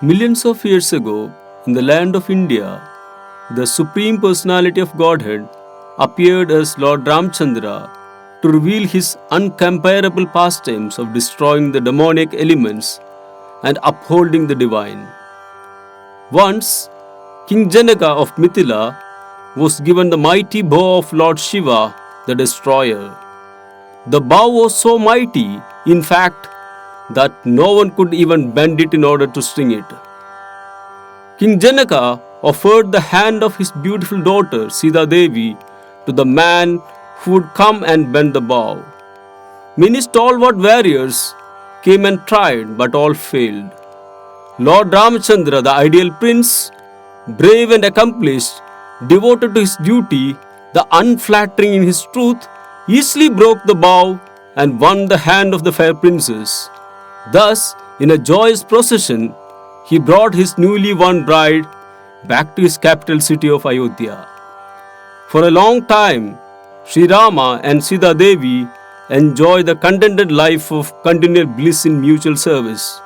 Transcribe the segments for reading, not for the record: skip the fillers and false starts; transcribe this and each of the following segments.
Millions of years ago, in the land of India, the Supreme Personality of Godhead appeared as Lord Ramchandra to reveal his uncomparable pastimes of destroying the demonic elements and upholding the divine. Once, King Janaka of Mithila was given the mighty bow of Lord Shiva, the destroyer. The bow was so mighty, in fact, that no one could even bend it in order to swing it. King Janaka offered the hand of his beautiful daughter Sita Devi to the man who would come and bend the bow. Many stalwart warriors came and tried, but all failed. Lord Ramchandra, the ideal prince, brave and accomplished, devoted to his duty, the unflattering in his truth, easily broke the bow and won the hand of the fair princess. Thus, in a joyous procession, he brought his newly won bride back to his capital city of Ayodhya. For a long time, Sri Rama and Sita Devi enjoyed the contented life of continual bliss in mutual service.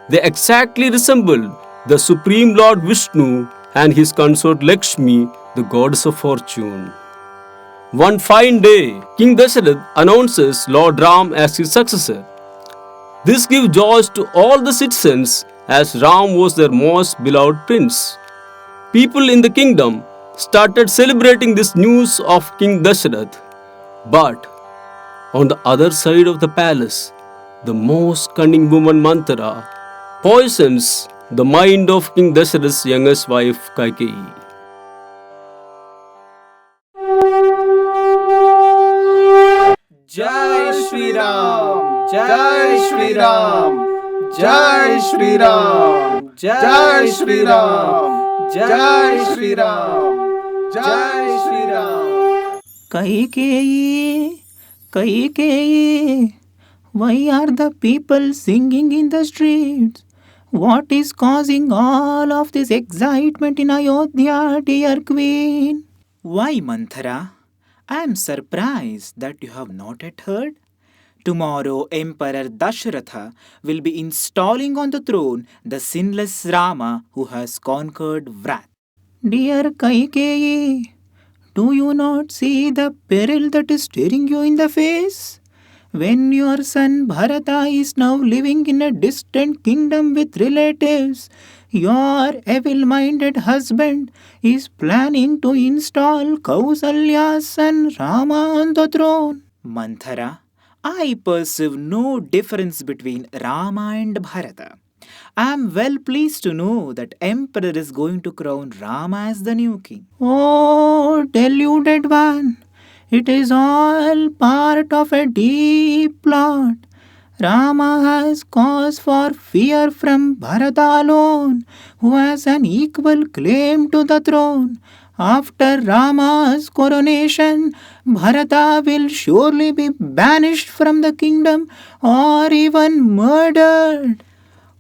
They exactly resembled the Supreme Lord Vishnu and his consort Lakshmi, the goddess of fortune. One fine day, King Dasharatha announces Lord Ram as his successor. This gives joy to all the citizens as Ram was their most beloved prince. People in the kingdom started celebrating this news of King Dasharatha. But on the other side of the palace, the most cunning woman Manthara poisons the mind of King Dasharatha's youngest wife Kaikeyi. Jai Shri Ram, Jai Shri Ram, Jai Shri Ram, Jai Shri Ram, Jai Shri Ram, Jai Shri Ram. Kaikeyi, Kaikeyi, why are the people singing in the streets? What is causing all of this excitement in Ayodhya, dear queen? Why, Manthara? I am surprised that you have not yet heard. Tomorrow, Emperor Dasharatha will be installing on the throne the sinless Rama who has conquered wrath. Dear Kaikeyi, do you not see the peril that is staring you in the face? When your son Bharata is now living in a distant kingdom with relatives, your evil-minded husband is planning to install Kausalya's son Rama on the throne. Manthara, I perceive no difference between Rama and Bharata. I am well pleased to know that Emperor is going to crown Rama as the new king. Oh, deluded one! It is all part of a deep plot. Rama has cause for fear from Bharata alone, who has an equal claim to the throne. After Rama's coronation, Bharata will surely be banished from the kingdom or even murdered.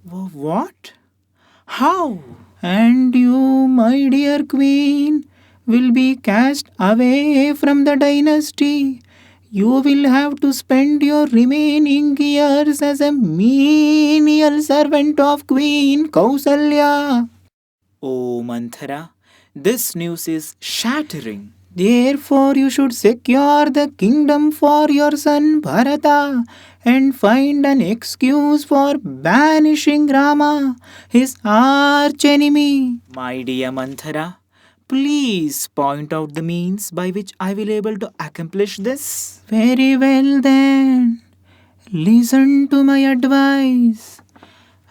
What? How? And you, my dear queen, will be cast away from the dynasty. You will have to spend your remaining years as a menial servant of Queen Kausalya. Oh, Manthara, this news is shattering. Therefore, you should secure the kingdom for your son Bharata and find an excuse for banishing Rama, his archenemy. My dear Manthara, please point out the means by which I will able to accomplish this. Very well then. Listen to my advice.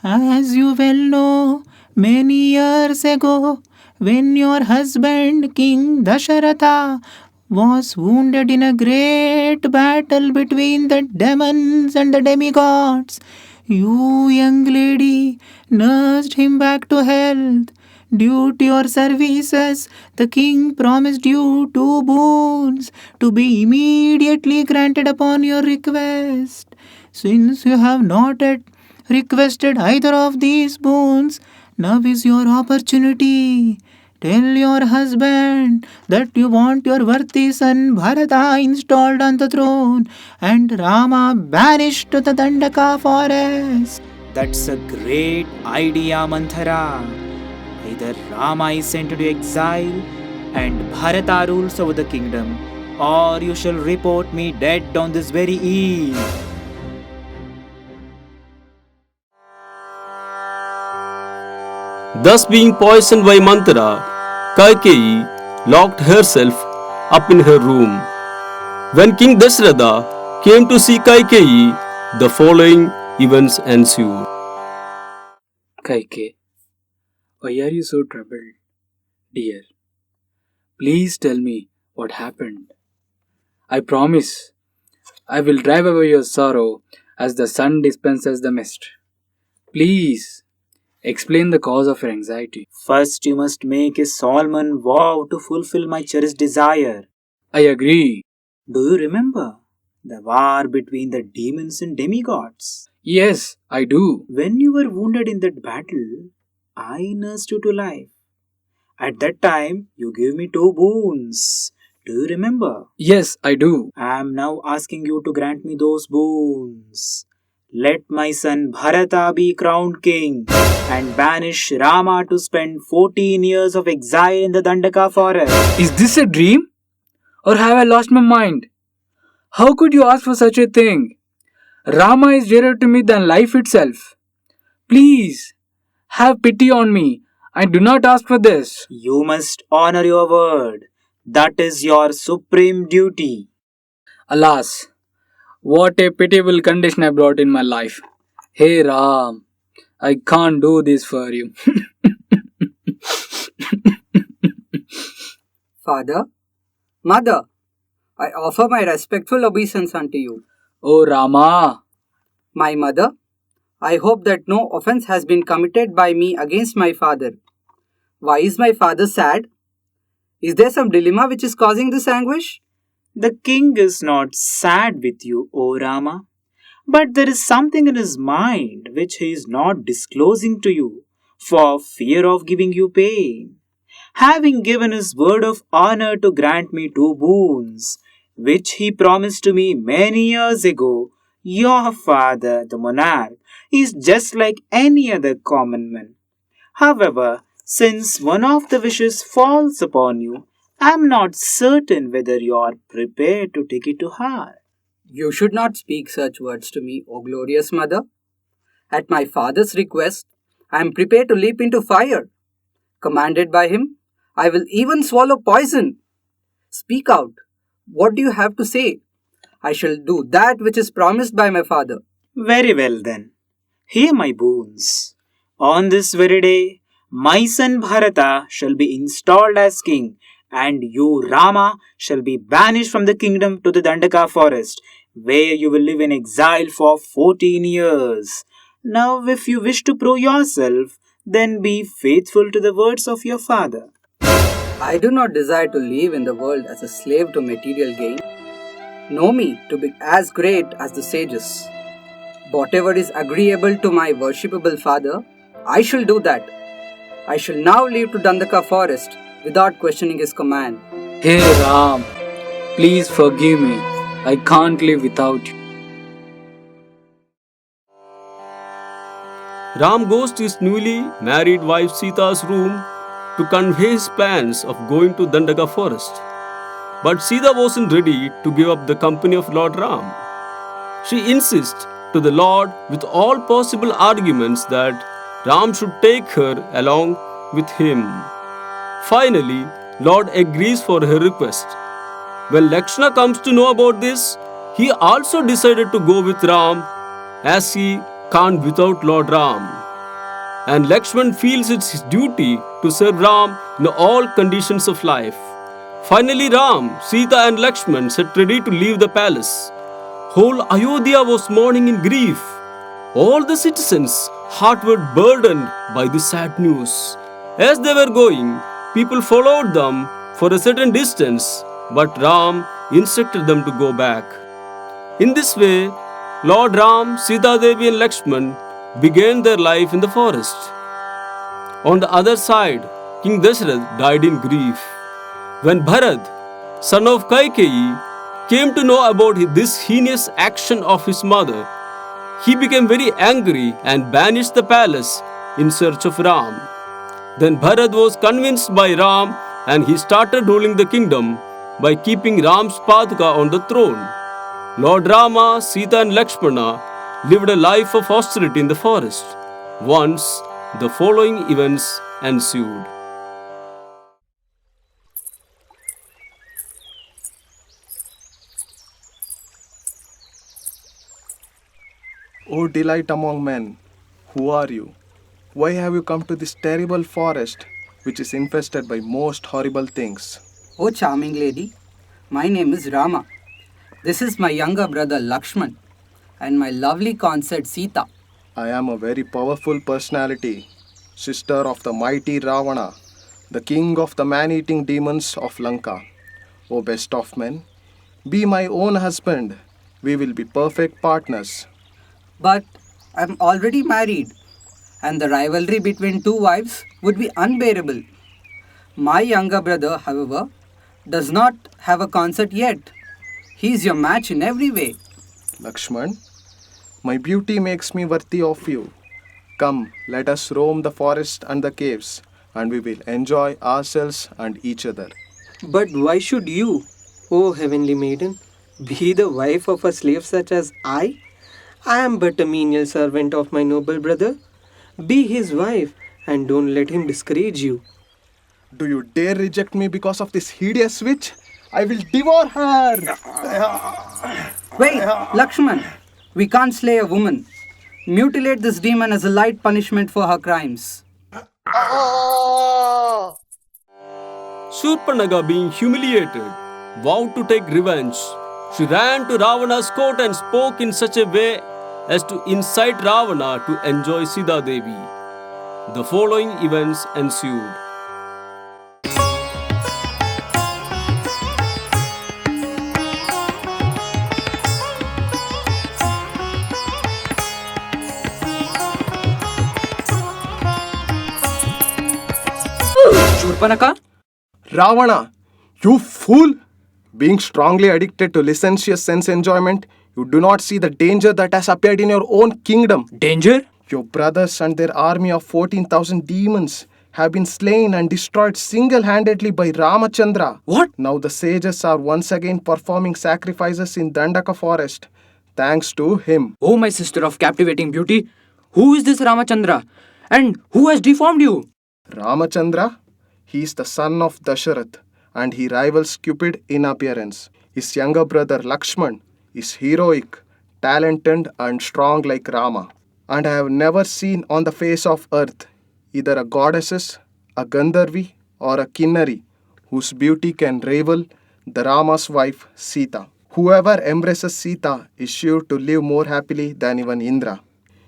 As you well know, many years ago, when your husband King Dasharatha was wounded in a great battle between the demons and the demigods, you, young lady, nursed him back to health. Due to your services, the king promised you 2 boons to be immediately granted upon your request. Since you have not yet requested either of these boons, now is your opportunity. Tell your husband that you want your worthy son Bharata installed on the throne and Rama banished to the Dandaka forest. That's a great idea, Manthara. Either Rama is sent into exile and Bharata rules over the kingdom, or you shall report me dead on this very eve. Thus being poisoned by Manthara, Kaikeyi locked herself up in her room. When King Dasharatha came to see Kaikeyi, the following events ensued. Kaike, why are you so troubled, dear? Please tell me what happened. I promise I will drive away your sorrow as the sun dispenses the mist. Please explain the cause of your anxiety. First, you must make a solemn vow to fulfill my cherished desire. I agree. Do you remember the war between the demons and demigods? Yes, I do. When you were wounded in that battle, I nursed you to life. At that time, you gave me 2 boons. Do you remember? Yes, I do. I am now asking you to grant me those boons. Let my son Bharata be crowned king and banish Rama to spend 14 years of exile in the Dandaka forest. Is this a dream? Or have I lost my mind? How could you ask for such a thing? Rama is dearer to me than life itself. Please, have pity on me. I do not ask for this. You must honor your word. That is your supreme duty. Alas, what a pitiable condition I brought in my life. Hey Ram, I can't do this for you. Father, Mother, I offer my respectful obeisance unto you. Oh Rama, My mother, I hope that no offense has been committed by me against my father. Why is my father sad? Is there some dilemma which is causing this anguish? The king is not sad with you, O Rama, but there is something in his mind which he is not disclosing to you for fear of giving you pain. Having given his word of honor to grant me 2 boons, which he promised to me many years ago, your father, the monarch, is just like any other common man. However, since one of the wishes falls upon you, I am not certain whether you are prepared to take it to heart. You should not speak such words to me, O glorious mother. At my father's request, I am prepared to leap into fire. Commanded by him, I will even swallow poison. Speak out. What do you have to say? I shall do that which is promised by my father. Very well then. Hear my boons. On this very day, my son Bharata shall be installed as king, and you, Rama, shall be banished from the kingdom to the Dandaka forest, where you will live in exile for 14 years. Now, if you wish to prove yourself, then be faithful to the words of your father. I do not desire to live in the world as a slave to material gain. Know me to be as great as the sages. Whatever is agreeable to my worshipable father, I shall do that. I shall now leave to Dandaka forest without questioning his command. hey Ram, please forgive me. I can't live without you. Ram goes to his newly married wife Sita's room to convey his plans of going to Dandaka forest. But Sita wasn't ready to give up the company of Lord Ram. She insists to the Lord with all possible arguments that Ram should take her along with him. Finally, Lord agrees for her request. When Lakshmana comes to know about this, he also decided to go with Ram as he can't without Lord Ram. And Lakshman feels it's his duty to serve Ram in all conditions of life. Finally, Ram, Sita and Lakshman set ready to leave the palace. Whole Ayodhya was mourning in grief. All the citizens' heart were burdened by the sad news. As they were going, people followed them for a certain distance, but Ram instructed them to go back. In this way, Lord Ram, Sita Devi and Lakshman began their life in the forest. On the other side, King Dasharatha died in grief. When Bharat, son of Kaikeyi, came to know about this heinous action of his mother, he became very angry and banished the palace in search of Ram. Then Bharat was convinced by Ram and he started ruling the kingdom by keeping Ram's Paduka on the throne. Lord Rama, Sita and Lakshmana lived a life of austerity in the forest. Once, the following events ensued. O delight among men, who are you? Why have you come to this terrible forest, which is infested by most horrible things? Oh, charming lady, my name is Rama. This is my younger brother Lakshman and my lovely consort Sita. I am a very powerful personality, sister of the mighty Ravana, the king of the man-eating demons of Lanka. O best of men, be my own husband. We will be perfect partners. But I'm already married, and the rivalry between two wives would be unbearable. My younger brother, however, does not have a consort yet. He's your match in every way. Lakshman, my beauty makes me worthy of you. Come, let us roam the forest and the caves, and we will enjoy ourselves and each other. But why should you, O heavenly maiden, be the wife of a slave such as I? I am but a menial servant of my noble brother. Be his wife and don't let him discourage you. Do you dare reject me because of this hideous witch? I will devour her! Wait, Lakshman, we can't slay a woman. Mutilate this demon as a light punishment for her crimes. Shurpanaga, being humiliated, vowed to take revenge. She ran to Ravana's court and spoke in such a way as to incite Ravana to enjoy Sita Devi. The following events ensued. Shurpanaka? Ravana, you fool! Being strongly addicted to licentious sense enjoyment, you do not see the danger that has appeared in your own kingdom. Danger? Your brothers and their army of 14,000 demons have been slain and destroyed single-handedly by Ramachandra. What? Now the sages are once again performing sacrifices in Dandaka forest, thanks to him. Oh, my sister of captivating beauty, who is this Ramachandra? And who has deformed you? Ramachandra, he is the son of Dasharath and he rivals Cupid in appearance. His younger brother Lakshman is heroic, talented and strong like Rama. And I have never seen on the face of earth either a goddess, a Gandharvi or a Kinnari whose beauty can rival the Rama's wife Sita. Whoever embraces Sita is sure to live more happily than even Indra.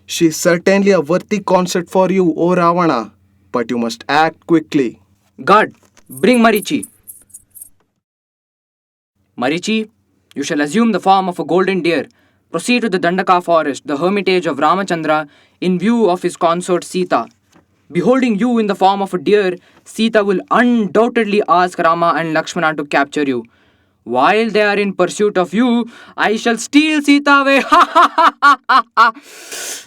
She is certainly a worthy consort for you, O Ravana, but you must act quickly. Guard, bring Marichi. Marichi, you shall assume the form of a golden deer. Proceed to the Dandaka forest, the hermitage of Ramachandra, in view of his consort Sita. Beholding you in the form of a deer, Sita will undoubtedly ask Rama and Lakshmana to capture you. While they are in pursuit of you, I shall steal Sita away.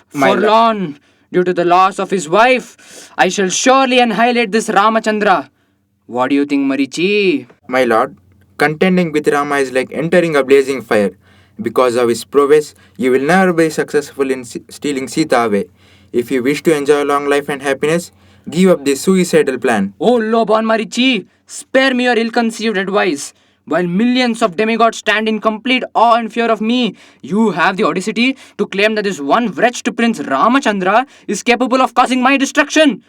Forlorn, due to the loss of his wife, I shall surely annihilate this Ramachandra. What do you think, Marichi? My lord, contending with Rama is like entering a blazing fire. Because of his prowess, you will never be successful in stealing Sita away. If you wish to enjoy long life and happiness, give up this suicidal plan. Oh, low-born Marichi, spare me your ill-conceived advice. While millions of demigods stand in complete awe and fear of me, you have the audacity to claim that this one wretched Prince Ramachandra is capable of causing my destruction.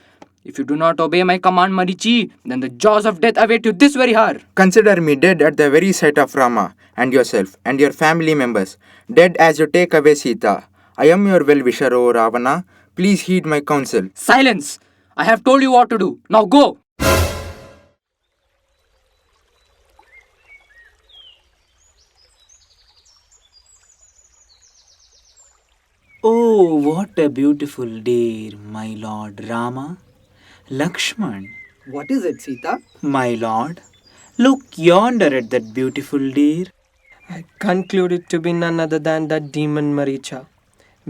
If you do not obey my command, Marichi, then the jaws of death await you this very hour. Consider me dead at the very sight of Rama and yourself and your family members, dead as you take away Sita. I am your well-wisher, O Ravana. Please heed my counsel. Silence! I have told you what to do. Now go! Oh, what a beautiful deer, my lord Rama. Lakshman, What is it, Sita? my lord, look yonder at that beautiful deer. I conclude it to be none other than that demon Maricha.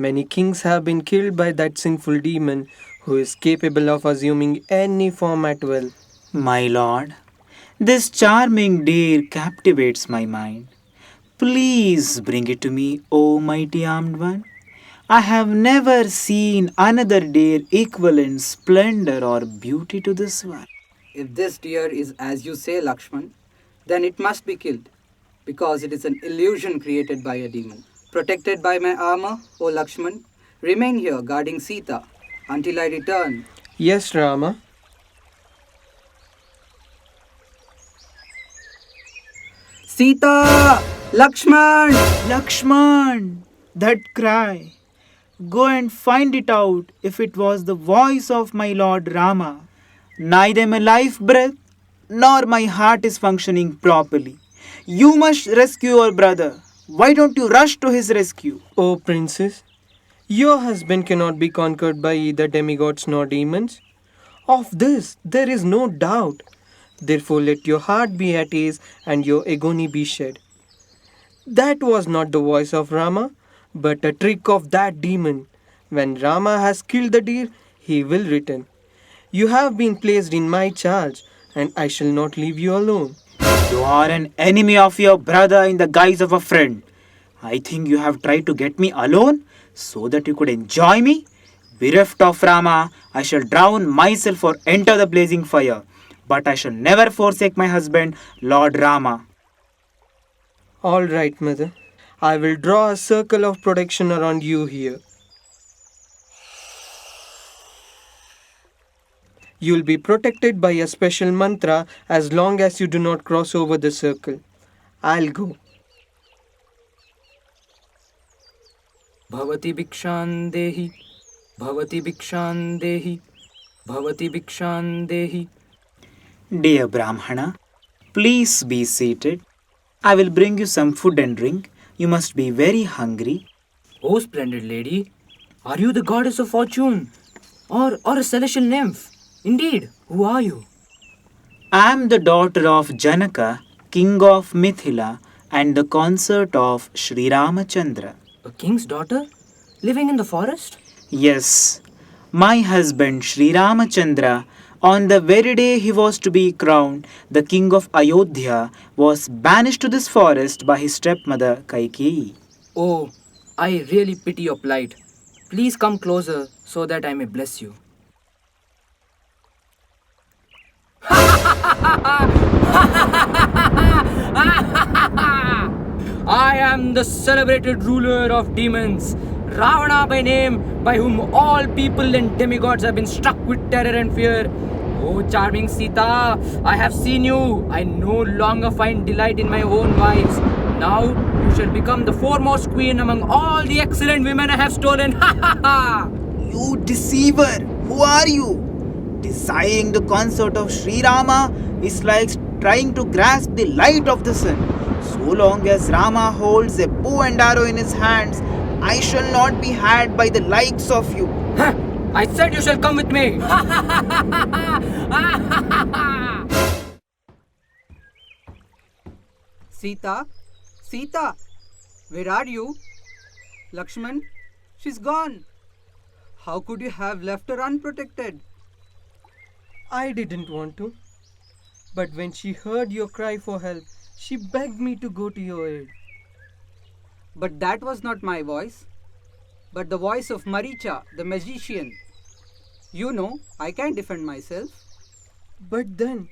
Many kings have been killed by that sinful demon who is capable of assuming any form at will. My lord, this charming deer captivates my mind. Please bring it to me, O mighty armed one. I have never seen another deer equal in splendor or beauty to this one. If this deer is as you say, Lakshman, then it must be killed, because it is an illusion created by a demon. Protected by my armor, O Lakshman, remain here guarding Sita until I return. Yes, Rama. Sita! Lakshman! Lakshman, that cry. Go and find it out if it was the voice of my lord Rama. Neither my life breath nor my heart is functioning properly. You must rescue your brother. Why don't you rush to his rescue? O princess, your husband cannot be conquered by either demigods nor demons. Of this there is no doubt. Therefore let your heart be at ease and your agony be shed. That was not the voice of Rama, but a trick of that demon. When Rama has killed the deer, he will return. You have been placed in my charge, and I shall not leave you alone. You are an enemy of your brother in the guise of a friend. I think you have tried to get me alone so that you could enjoy me. Bereft of Rama, I shall drown myself or enter the blazing fire. But I shall never forsake my husband, Lord Rama. All right, mother. I will draw a circle of protection around you here. You'll be protected by a special mantra as long as you do not cross over the circle. I'll go. Bhavati Bhikshan Dehi, Bhavati Bhikshan Dehi, Bhavati Bhikshan Dehi. Dear Brahmana, please be seated. I will bring you some food and drink. You must be very hungry. Oh, splendid lady, are you the goddess of fortune? Or a celestial nymph? Indeed, who are you? I am the daughter of Janaka, king of Mithila, and the consort of Sri Ramachandra. A king's daughter? Living in the forest? Yes, my husband Sri Ramachandra, on the very day he was to be crowned, the king of Ayodhya, was banished to this forest by his stepmother Kaikeyi. Oh, I really pity your plight. Please come closer so that I may bless you. I am the celebrated ruler of demons, Ravana by name, by whom all people and demigods have been struck with terror and fear. Oh, charming Sita, I have seen you. I no longer find delight in my own wives. Now you shall become the foremost queen among all the excellent women I have stolen. You deceiver! Who are you? Desiring the consort of Sri Rama is like trying to grasp the light of the sun. So long as Rama holds a bow and arrow in his hands, I shall not be had by the likes of you. I said you shall come with me. Sita? Sita? Where are you? Lakshman? She's gone. How could you have left her unprotected? I didn't want to. But when she heard your cry for help, she begged me to go to your aid. But that was not my voice, but the voice of Maricha, the magician. You know, I can't defend myself. But then,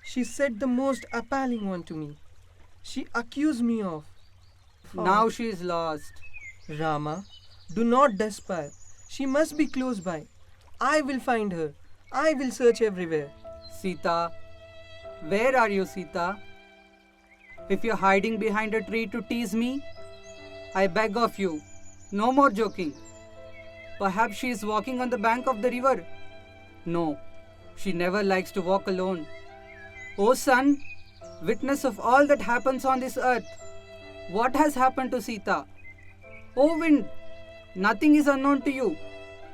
she said the most appalling one to me. She accused me of... Now she is lost. Rama, do not despair. She must be close by. I will find her. I will search everywhere. Sita, where are you, Sita? If you're hiding behind a tree to tease me, I beg of you, no more joking. Perhaps she is walking on the bank of the river. No, she never likes to walk alone. O sun, witness of all that happens on this earth, what has happened to Sita? O wind, nothing is unknown to you.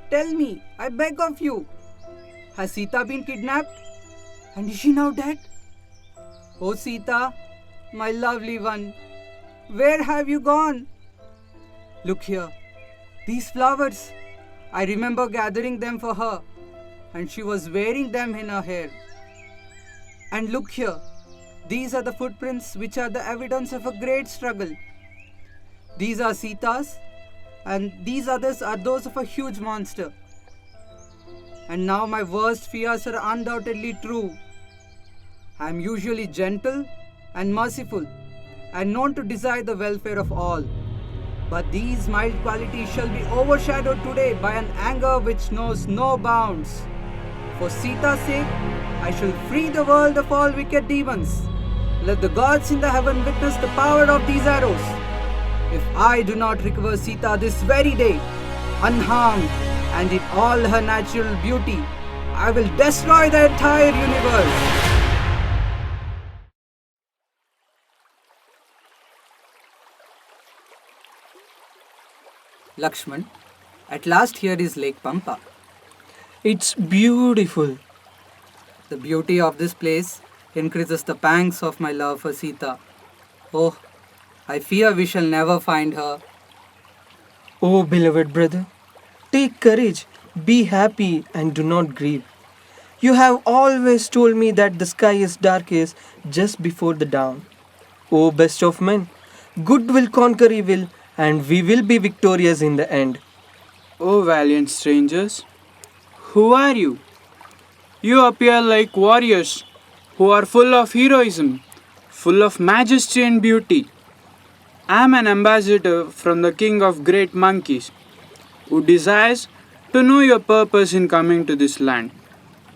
Tell me, I beg of you. Has Sita been kidnapped? And is she now dead? O Sita, my lovely one, where have you gone? Look here. These flowers, I remember gathering them for her, and she was wearing them in her hair. And look here, these are the footprints which are the evidence of a great struggle. These are Sita's, and these others are those of a huge monster. And now my worst fears are undoubtedly true. I am usually gentle and merciful, and known to desire the welfare of all. But these mild qualities shall be overshadowed today by an anger which knows no bounds. For Sita's sake, I shall free the world of all wicked demons. Let the gods in the heaven witness the power of these arrows. If I do not recover Sita this very day, unharmed and in all her natural beauty, I will destroy the entire universe. Lakshman, at last here is Lake Pampa. It's beautiful. The beauty of this place increases the pangs of my love for Sita. Oh, I fear we shall never find her. Oh, beloved brother, take courage, be happy, and do not grieve. You have always told me that the sky is darkest just before the dawn. O best of men, good will conquer evil, and we will be victorious in the end. Oh, valiant strangers, who are you? You appear like warriors who are full of heroism, full of majesty and beauty. I am an ambassador from the king of great monkeys, who desires to know your purpose in coming to this land.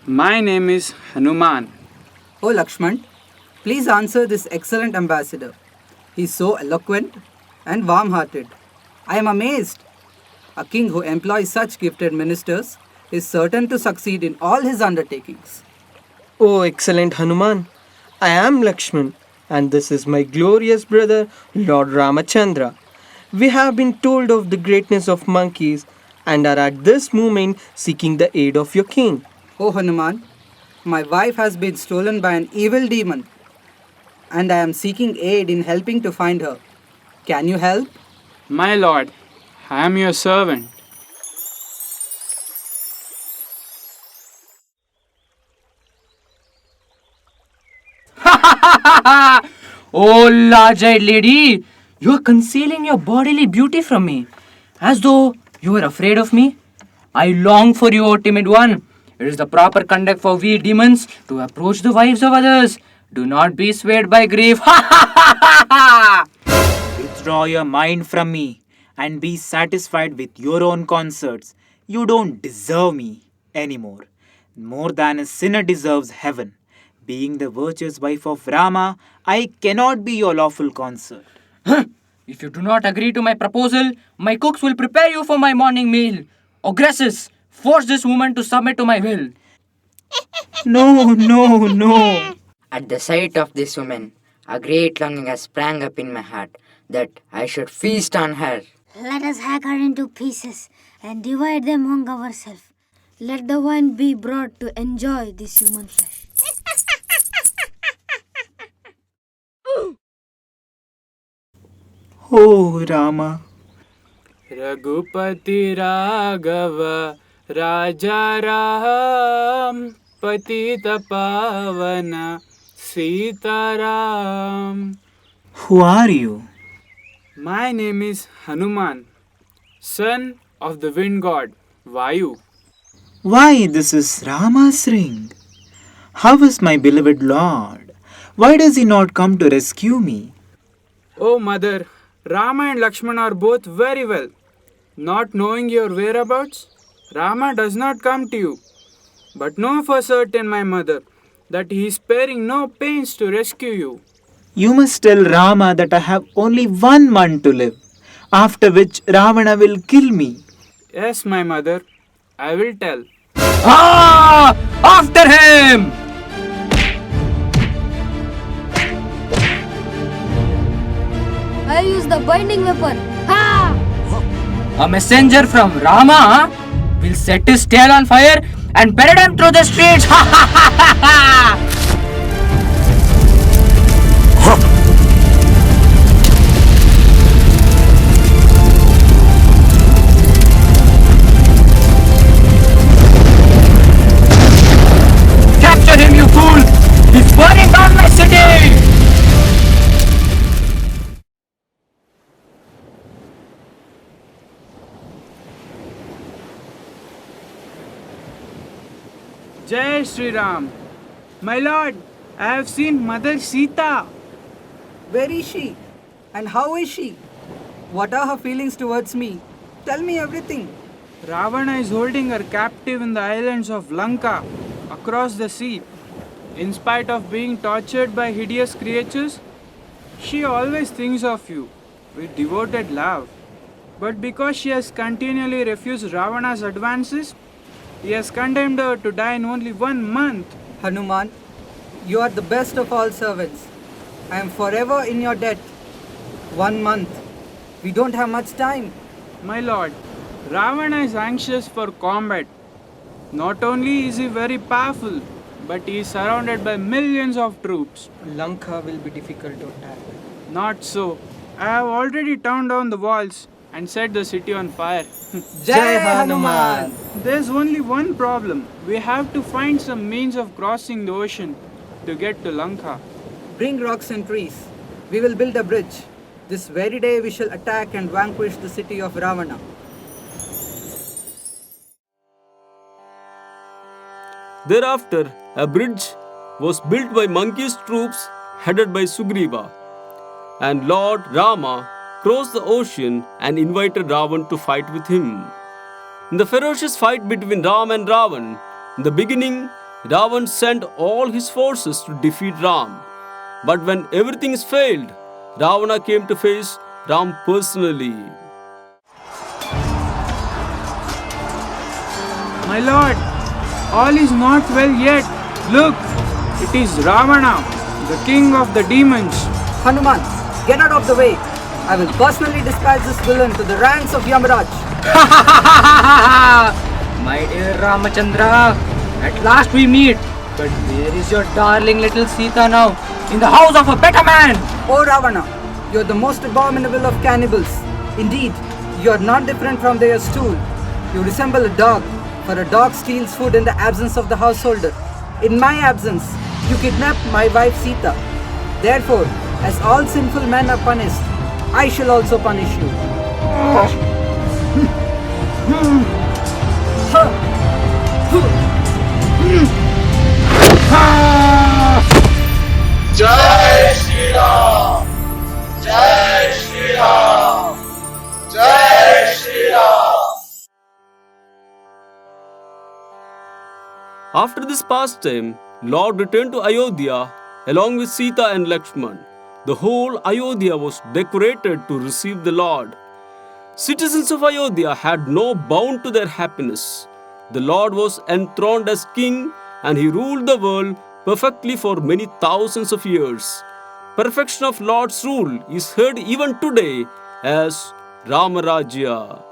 My name is Hanuman. Oh Lakshman, please answer this excellent ambassador. He is so eloquent and warm-hearted. I am amazed. A king who employs such gifted ministers is certain to succeed in all his undertakings. O excellent Hanuman, I am Lakshman, and this is my glorious brother, Lord Ramachandra. We have been told of the greatness of monkeys and are at this moment seeking the aid of your king. Oh Hanuman, my wife has been stolen by an evil demon, and I am seeking aid in helping to find her. Can you help? My lord, I am your servant. Oh, large-eyed lady, you are concealing your bodily beauty from me, as though you were afraid of me. I long for you, O timid one. It is the proper conduct for we demons to approach the wives of others. Do not be swayed by grief. Withdraw your mind from me and be satisfied with your own concerts. You don't deserve me anymore. More than a sinner deserves heaven. Being the virtuous wife of Rama, I cannot be your lawful consort. If you do not agree to my proposal, my cooks will prepare you for my morning meal. Ogresses, force this woman to submit to my will. No. At the sight of this woman, a great longing has sprang up in my heart that I should feast on her. Let us hack her into pieces and divide them among ourselves. Let the one be brought to enjoy this human flesh. Oh, Rama. Raghupati Raghava Raja Ram Patita Pavana Sitaram. Who are you? My name is Hanuman, son of the wind god Vayu. Why, this is Rama's ring. How is my beloved Lord? Why does he not come to rescue me? Oh mother, Rama and Lakshmana are both very well. Not knowing your whereabouts, Rama does not come to you. But know for certain, my mother, that he is sparing no pains to rescue you. You must tell Rama that I have only 1 month to live, after which Ravana will kill me. Yes, my mother, I will tell. Ah! After him! I use the binding weapon. Ha! A messenger from Rama will set his tail on fire and parade him through the streets. Ha ha ha ha ha! Jai Sri Ram. My lord, I have seen Mother Sita. Where is she? And how is she? What are her feelings towards me? Tell me everything. Ravana is holding her captive in the islands of Lanka, across the sea. In spite of being tortured by hideous creatures, she always thinks of you with devoted love. But because she has continually refused Ravana's advances, he has condemned her to die in only 1 month. Hanuman, you are the best of all servants. I am forever in your debt. 1 month. We don't have much time. My lord, Ravana is anxious for combat. Not only is he very powerful, but he is surrounded by millions of troops. Lanka will be difficult to attack. Not so. I have already torn down the walls and set the city on fire. Jai Hanuman! There's only one problem. We have to find some means of crossing the ocean to get to Lanka. Bring rocks and trees. We will build a bridge. This very day we shall attack and vanquish the city of Ravana. Thereafter, a bridge was built by Manki's troops headed by Sugriva, and Lord Rama crossed the ocean and invited Ravan to fight with him. In the ferocious fight between Ram and Ravan, in the beginning, Ravan sent all his forces to defeat Ram. But when everything is failed, Ravana came to face Ram personally. My lord, all is not well yet. Look, it is Ravana, the king of the demons. Hanuman, get out of the way. I will personally dispatch this villain to the ranks of Yamaraj. My dear Ramachandra, at last we meet. But where is your darling little Sita now? In the house of a better man! O Ravana, you are the most abominable of cannibals. Indeed, you are not different from their stool. You resemble a dog, for a dog steals food in the absence of the householder. In my absence, you kidnapped my wife Sita. Therefore, as all sinful men are punished, I shall also punish you. Jai Shri Ram! Jai Shri Ram! Jai Shri Ram! After this pastime, Lord returned to Ayodhya along with Sita and Lakshman. The whole Ayodhya was decorated to receive the Lord. Citizens of Ayodhya had no bound to their happiness. The Lord was enthroned as king and he ruled the world perfectly for many thousands of years. Perfection of Lord's rule is heard even today as Ramarajya.